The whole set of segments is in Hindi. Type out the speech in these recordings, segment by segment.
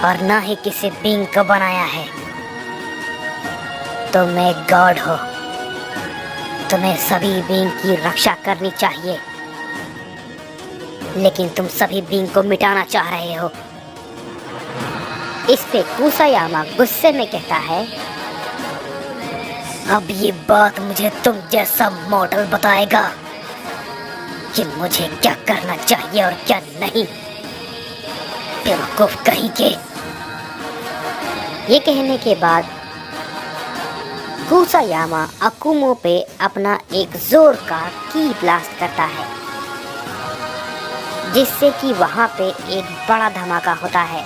और ना ही किसी बीइंग को बनाया है। तुम एक गॉड हो, तुम्हें सभी बीइंग की रक्षा करनी चाहिए, लेकिन तुम सभी बीइंग को मिटाना चाह रहे हो। इस पे कुसायामा गुस्से में कहता है, अब ये बात मुझे तुम जैसा मॉडल बताएगा कि मुझे क्या करना चाहिए और क्या नहीं, बेवकूफ कहीं के। ये कहने के बाद कुसायामा अकुमो पे अपना एक जोर का की ब्लास्ट करता है, जिससे कि वहां पे एक बड़ा धमाका होता है।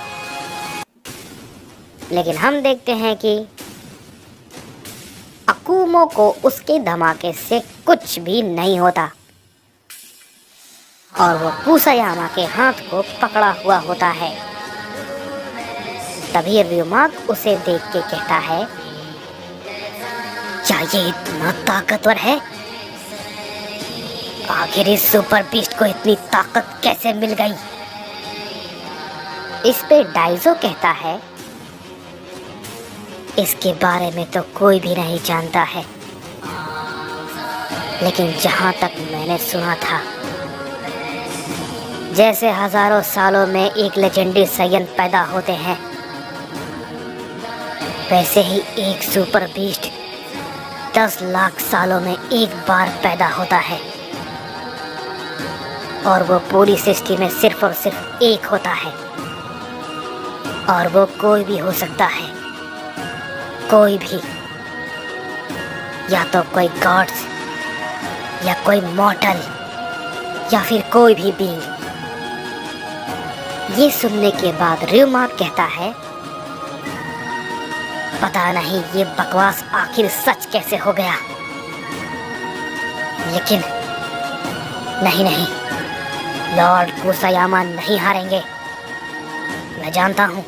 लेकिन हम देखते हैं कि अकुमो को उसके धमाके से कुछ भी नहीं होता और वो कुसायामा के हाथ को पकड़ा हुआ होता है। तभी ryumak उसे देख के कहता है, क्या ये इतना ताकतवर है? आखिर इस सुपर बीस्ट को इतनी ताकत कैसे मिल गई? इस पे डाइजो कहता है, इसके बारे में तो कोई भी नहीं जानता है, लेकिन जहां तक मैंने सुना था, जैसे हजारों सालों में एक लेजेंडरी सायन पैदा होते हैं, वैसे ही एक सुपर बीस्ट 10 लाख सालों में एक बार पैदा होता है और वो पूरी सृष्टि में सिर्फ और सिर्फ एक होता है और वो कोई भी हो सकता है, कोई भी, या तो कोई गॉड्स या कोई मॉर्टल या फिर कोई भी बीइंग। ये सुनने के बाद ryumak कहता है, पता नहीं ये बकवास आखिर सच कैसे हो गया, लेकिन नहीं, लॉर्ड कुसायामा नहीं हारेंगे। मैं जानता हूँ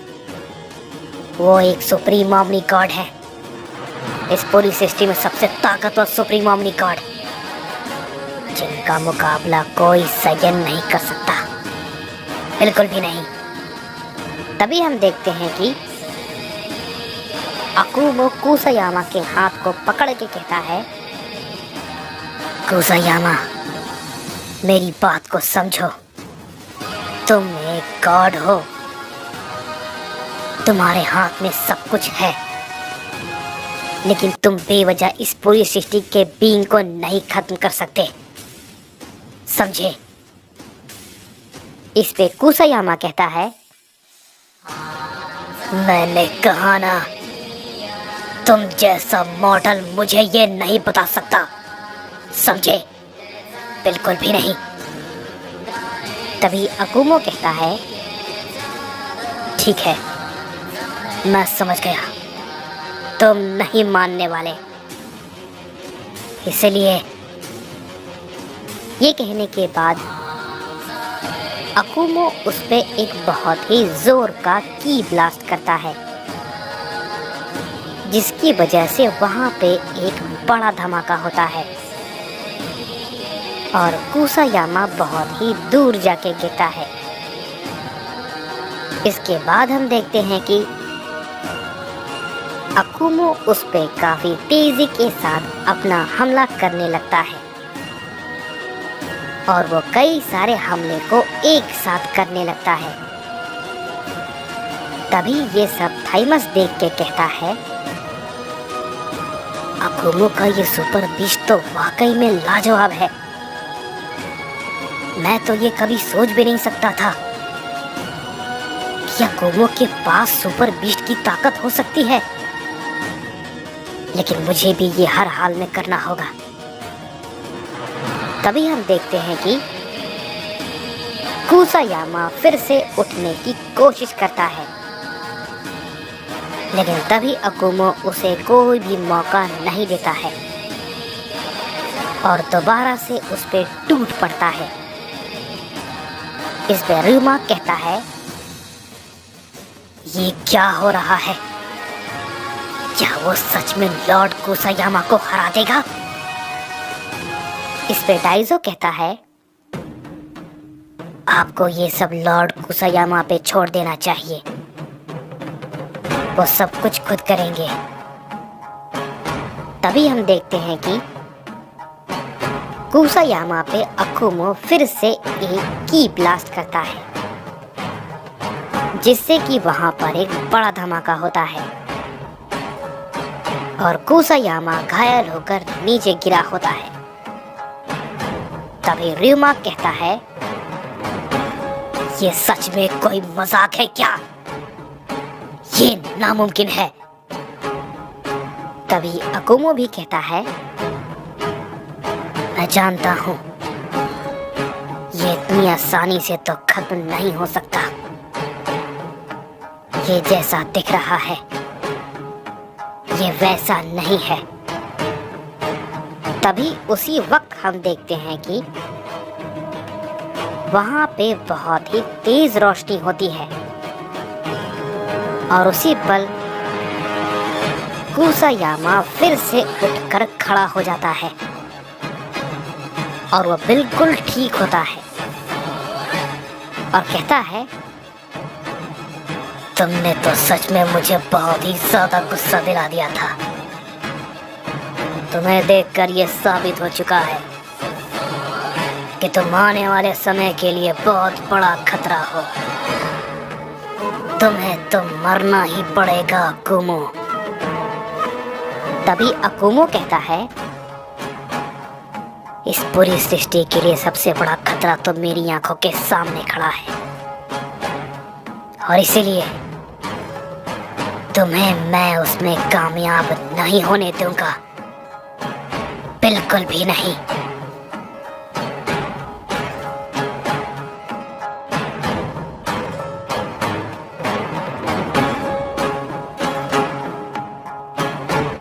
वो एक सुप्रीम ओमनी गॉड है, इस पूरी सृष्टि में सबसे ताकतवर सुप्रीम ओमनी गॉड, जिनका मुकाबला कोई सायन नहीं कर सकता, बिल्कुल भी नहीं। तभी हम देखते हैं कि अकुमो कुसायामा के हाथ को पकड़ के कहता है, कुसायामा, मेरी बात को समझो, तुम एक गॉड हो, तुम्हारे हाथ में सब कुछ है, लेकिन तुम बेवजह इस पूरी सृष्टि के बीइंग को नहीं खत्म कर सकते, समझे? इस पे कुसायामा कहता है, मैंने कहा ना, तुम जैसा मॉडल मुझे ये नहीं बता सकता, समझे? बिल्कुल भी नहीं। तभी अकुमो कहता है, ठीक है, मैं समझ गया, तुम नहीं मानने वाले, इसलिए। ये कहने के बाद अकुमो उस पे एक बहुत ही जोर का की ब्लास्ट करता है, जिसकी वजह से वहां पे एक बड़ा धमाका होता है और कुसायामा बहुत ही दूर जाके गिरता है। इसके बाद हम देखते हैं कि अकुमो उस पे काफी तेजी के साथ अपना हमला करने लगता है और वो कई सारे हमले को एक साथ करने लगता है। तभी ये सब थाइमस देख के कहता है, अकुमो का ये सुपर बीस्ट तो वाकई में लाजवाब है, मैं तो ये कभी सोच भी नहीं सकता था कि अकुमो के पास सुपर बीस्ट की ताकत हो सकती है, लेकिन मुझे भी ये हर हाल में करना होगा। तभी हम देखते हैं कि कुसायामा फिर से उठने की कोशिश करता है, लेकिन तभी अकुमो उसे कोई भी मौका नहीं देता है और दोबारा से उस पे टूट पड़ता है। इस पे ryumak कहता है, ये क्या हो रहा है? क्या वो सच में लॉर्ड कुसायामा को हरा देगा? इस पे डाइजो कहता है, आपको ये सब लॉर्ड कुसायामा पे छोड़ देना चाहिए, वो सब कुछ खुद करेंगे। तभी हम देखते हैं कि कुसायामा पे अकुमो फिर से एक की ब्लास्ट करता है, जिससे कि वहां पर एक बड़ा धमाका होता है और कुसायामा घायल होकर नीचे गिरा होता है। तभी ryuma कहता है, ये सच में कोई मजाक है क्या? ये नामुमकिन है। तभी अकुमो भी कहता है, मैं जानता हूं ये इतनी आसानी से तो खत्म नहीं हो सकता। ये जैसा दिख रहा है ये वैसा नहीं है। तभी उसी वक्त हम देखते हैं कि वहां पे बहुत ही तेज रोशनी होती है और उसी पल कुसायामा फिर से उठकर खड़ा हो जाता है और वह बिल्कुल ठीक होता है और कहता है, तुमने तो सच में मुझे बहुत ही ज्यादा गुस्सा दिला दिया था। तुम्हें देखकर यह साबित हो चुका है कि तुम आने वाले समय के लिए बहुत बड़ा खतरा हो। तुम्हें तो मरना ही पड़ेगा अकुमो। तभी अकुमो कहता है, इस पूरी सृष्टि के लिए सबसे बड़ा खतरा तो मेरी आंखों के सामने खड़ा है और इसीलिए तुम्हें मैं उसमें कामयाब नहीं होने दूंगा, बिल्कुल भी नहीं।